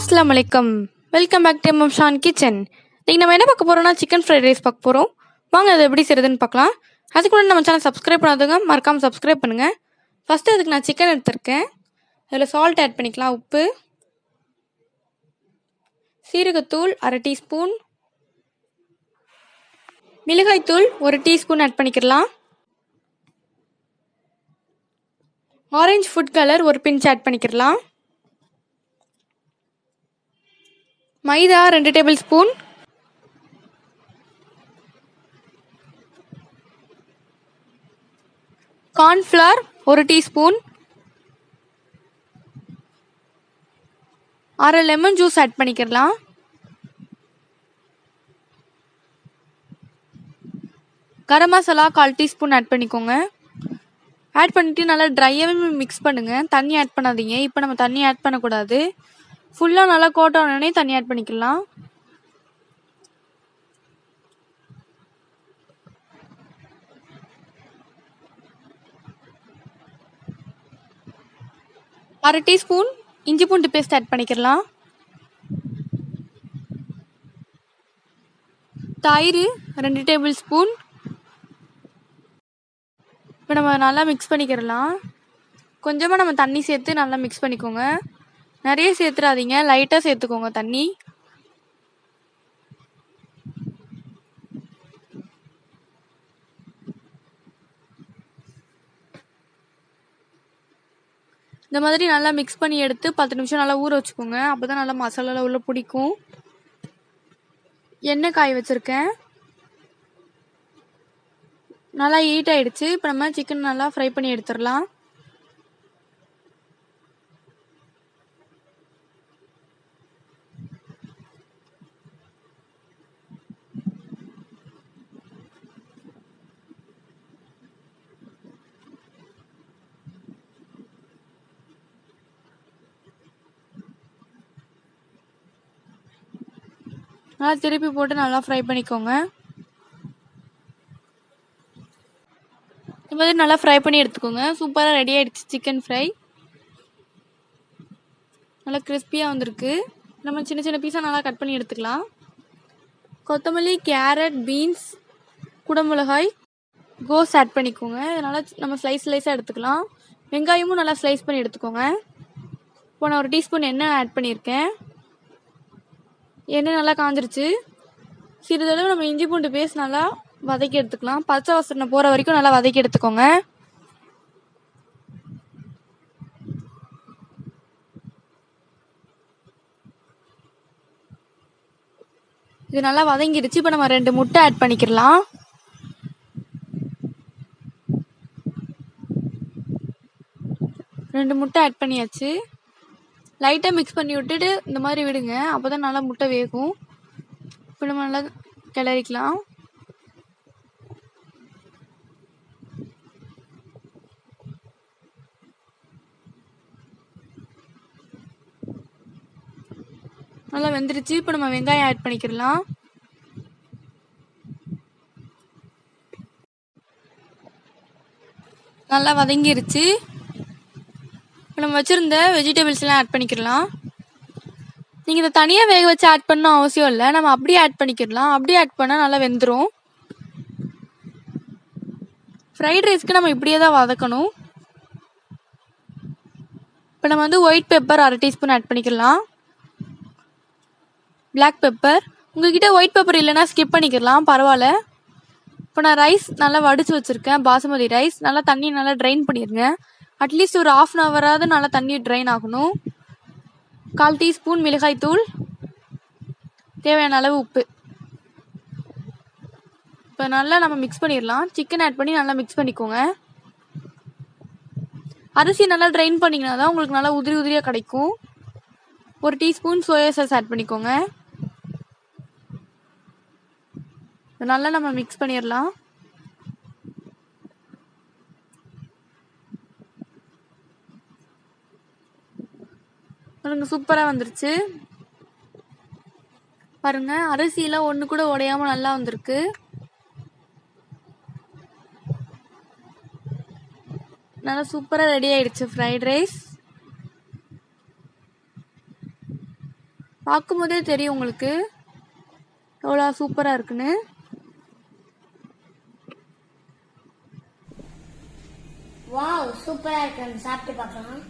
அஸ்ஸலாமு அலைக்கும். Welcome back to Shan kitchen. இன்னைக்கு நம்ம என்ன பார்க்க போறோம்னா சிக்கன் ஃப்ரைட் ரைஸ் பார்க்க போகிறோம். வாங்க அது எப்படி செய்யறதுன்னு பார்க்கலாம். அதுக்கு முன்னாடி நம்ம சேனல் சப்ஸ்கிரைப் பண்ணாதவங்க மறக்காமல் சப்ஸ்கிரைப் பண்ணுங்கள். ஃபஸ்ட்டு அதுக்கு நான் சிக்கன் எடுத்திருக்கேன். அதில் சால்ட் ஆட் பண்ணிக்கலாம், உப்பு, சீரகத்தூள் 1/2 டீஸ்பூன், மிளகாய்த்தூள் 1 டீஸ்பூன் ஆட் பண்ணிக்கலாம், orange food colour 1 pinch add பண்ணிக்கலாம், maida 2 table spoon, cornflour 1 teaspoon, 1/2 lemon juice add பண்ணிக்கலாம், கரம் மசாலா 1/4 டீஸ்பூன் ஆட் பண்ணிக்கோங்க. ஆட் பண்ணிவிட்டு நல்லா ட்ரையாகவே மிக்ஸ் பண்ணுங்கள். தண்ணி ஆட் பண்ணாதீங்க. இப்போ நம்ம தண்ணி ஆட் பண்ணக்கூடாது. ஃபுல்லாக நல்லா கோட் ஆனோடனே தண்ணி ஆட் பண்ணிக்கலாம். அரை டீஸ்பூன் இஞ்சி பூண்டு பேஸ்ட் ஆட் பண்ணிக்கலாம், தயிர் 2 டேபிள் ஸ்பூன். இப்போ நம்ம நல்லா மிக்ஸ் பண்ணிக்கிறலாம். கொஞ்சமாக நம்ம தண்ணி சேர்த்து நல்லா மிக்ஸ் பண்ணிக்கோங்க. நிறைய சேர்த்துறாதீங்க, லைட்டாக சேர்த்துக்கோங்க தண்ணி. இந்த மாதிரி நல்லா மிக்ஸ் பண்ணி எடுத்து 10 நிமிஷம் நல்லா ஊற வச்சுக்கோங்க. அப்போ தான் நல்லா மசாலாலாம் உள்ள பிடிக்கும். எண்ணெய் காய வச்சுருக்கேன், நல்லா ஹீட் ஆகிடுச்சு. இப்போ நம்ம சிக்கன் நல்லா ஃப்ரை பண்ணி எடுத்துடலாம். நல்லா திருப்பி போட்டு நல்லா ஃப்ரை பண்ணிக்கோங்க. இந்த மாதிரி நல்லா ஃப்ரை பண்ணி எடுத்துக்கோங்க. சூப்பராக ரெடி ஆகிடுச்சு சிக்கன் ஃப்ரை. நல்லா கிறிஸ்பியாக வந்திருக்கு. நம்ம சின்ன சின்ன பீஸாக நல்லா கட் பண்ணி எடுத்துக்கலாம். கொத்தமல்லி, கேரட், பீன்ஸ், குடமிளகாய், கோஸ் ஆட் பண்ணிக்கோங்க. இதனால் நம்ம ஸ்லைஸாக எடுத்துக்கலாம். வெங்காயமும் நல்லா ஸ்லைஸ் பண்ணி எடுத்துக்கோங்க. இப்போ நான் 1 டீஸ்பூன் எண்ணெய் ஆட் பண்ணியிருக்கேன். எண்ணெய் நல்லா காஞ்சிருச்சு. சிறிதளவு நம்ம இஞ்சி பூண்டு பேஸ்ட் நல்லா வதக்கி எடுத்துக்கலாம். பச்சை வாசனை போகிற வரைக்கும் நல்லா வதக்கி எடுத்துக்கோங்க. இது நல்லா வதங்கிடுச்சு. இப்போ நம்ம 2 முட்டை ஆட் பண்ணிக்கலாம். ரெண்டு முட்டை ஆட் பண்ணியாச்சு. லைட்டாக மிக்ஸ் பண்ணி விட்டுட்டு இந்த மாதிரி விடுங்க, அப்போ தான் நல்லா முட்டை வேகும். இப்போ நம்ம நல்லா கிளறிக்கலாம். நல்லா வெந்துருச்சு. இப்போ நம்ம வெங்காயம் ஆட் பண்ணிக்கலாம். நல்லா வதங்கிருச்சு. இப்போ நம்ம வச்சுருந்த வெஜிடபிள்ஸ்லாம் ஆட் பண்ணிக்கலாம். நீங்கள் இதை தனியாக வேக வச்சு ஆட் பண்ணணும் அவசியம் இல்லை, நம்ம அப்படியே ஆட் பண்ணிக்கலாம். அப்படியே ஆட் பண்ணால் நல்லா வெந்துடும். ஃப்ரைட் ரைஸ்க்கு நம்ம இப்படியே தான் வதக்கணும். இப்போ நம்ம வந்து ஒயிட் பெப்பர் 1/2 டீஸ்பூன் ஆட் பண்ணிக்கலாம், பிளாக் பெப்பர். உங்ககிட்ட ஒயிட் பெப்பர் இல்லைன்னா ஸ்கிப் பண்ணிக்கலாம், பரவாயில்ல. இப்போ நான் ரைஸ் நல்லா வடித்து வச்சுருக்கேன், பாசுமதி ரைஸ். நல்லா தண்ணி நல்லா ட்ரைன் பண்ணிடுங்க. அட்லீஸ்ட் ஒரு 1/2 ஹவராவது நல்லா தண்ணி ட்ரைன் ஆகணும். 1/4 டீஸ்பூன் மிளகாய்த்தூள், தேவையான அளவு உப்பு. இப்போ நல்லா நம்ம மிக்ஸ் பண்ணிடலாம். சிக்கன் ஆட் பண்ணி நல்லா மிக்ஸ் பண்ணிக்கோங்க. அரிசி நல்லா ட்ரைன் பண்ணிங்கன்னா தான் உங்களுக்கு நல்லா உதிரி உதிரியாக கிடைக்கும். 1 டீஸ்பூன் சோயா சாஸ் ஆட் பண்ணிக்கோங்க. நல்லா நம்ம மிக்ஸ் பண்ணிடலாம். சூப்பராக வந்துருச்சு பாருங்க. அரிசியெல்லாம் ஒன்று கூட உடையாம நல்லா வந்திருக்கு. நல்லா சூப்பராக ரெடி ஆயிடுச்சு ஃப்ரைட் ரைஸ். பார்க்கும்போதே தெரியும் உங்களுக்கு எவ்வளோ சூப்பராக இருக்குன்னு. வாவ், சூப்பரா இருக்கு. சாப்பிட்டு பார்க்கலாம்.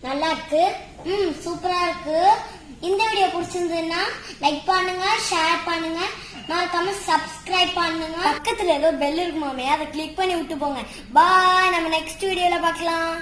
நல்லா இருக்கு. சூப்பரா இருக்கு. இந்த வீடியோ பிடிச்சிருந்ததுன்னா லைக் பண்ணுங்க, ஷேர் பண்ணுங்க, மறக்காம சப்ஸ்கிரைப் பண்ணுங்க. பக்கத்துல ஏதோ பெல் இருக்குமாமே, அதை கிளிக் பண்ணி விட்டு போங்க. பாய், நம்ம நெக்ஸ்ட் வீடியோல பார்க்கலாம்.